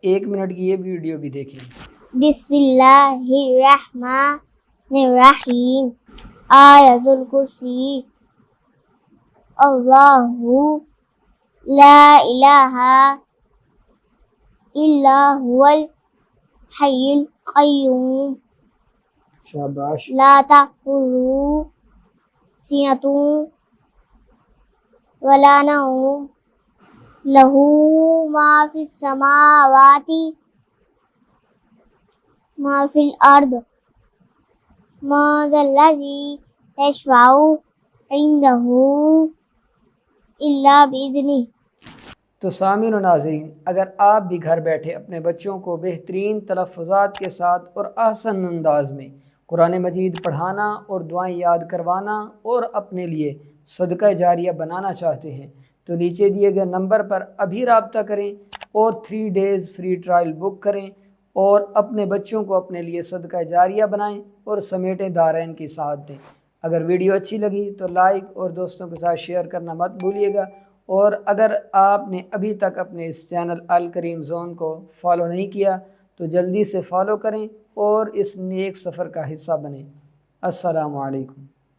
1 minute کی یہ video بھی دیکھیں۔ بسم اللہ الرحمن الرحیم۔ آیت الکرسی۔ اللہ لا الہ الا هو الحی القیوم شاباش۔ لا تأخذه سنة ولا نوم له ما في السماوات ما في الأرض من ذا الذي يشفع عنده إلا بإذنه۔ تو سامعین و ناظرین، اگر آپ بھی گھر بیٹھے اپنے بچوں کو بہترین تلفظات کے ساتھ اور احسن انداز میں قرآن مجید پڑھانا اور دعائیں یاد کروانا اور اپنے لیے صدقہ جاریہ بنانا چاہتے ہیں تو نیچے دیے گئے نمبر پر ابھی رابطہ کریں اور 3 days فری ٹرائل بک کریں اور اپنے بچوں کو اپنے لیے صدقہ جاریہ بنائیں اور سمیٹیں دارین کے ساتھ دیں۔ اگر ویڈیو اچھی لگی تو لائک اور دوستوں کے ساتھ شیئر کرنا مت بھولیے گا، اور اگر آپ نے ابھی تک اپنے اس چینل الکریم زون کو فالو نہیں کیا تو جلدی سے فالو کریں اور اس نیک سفر کا حصہ بنیں۔ السلام علیکم۔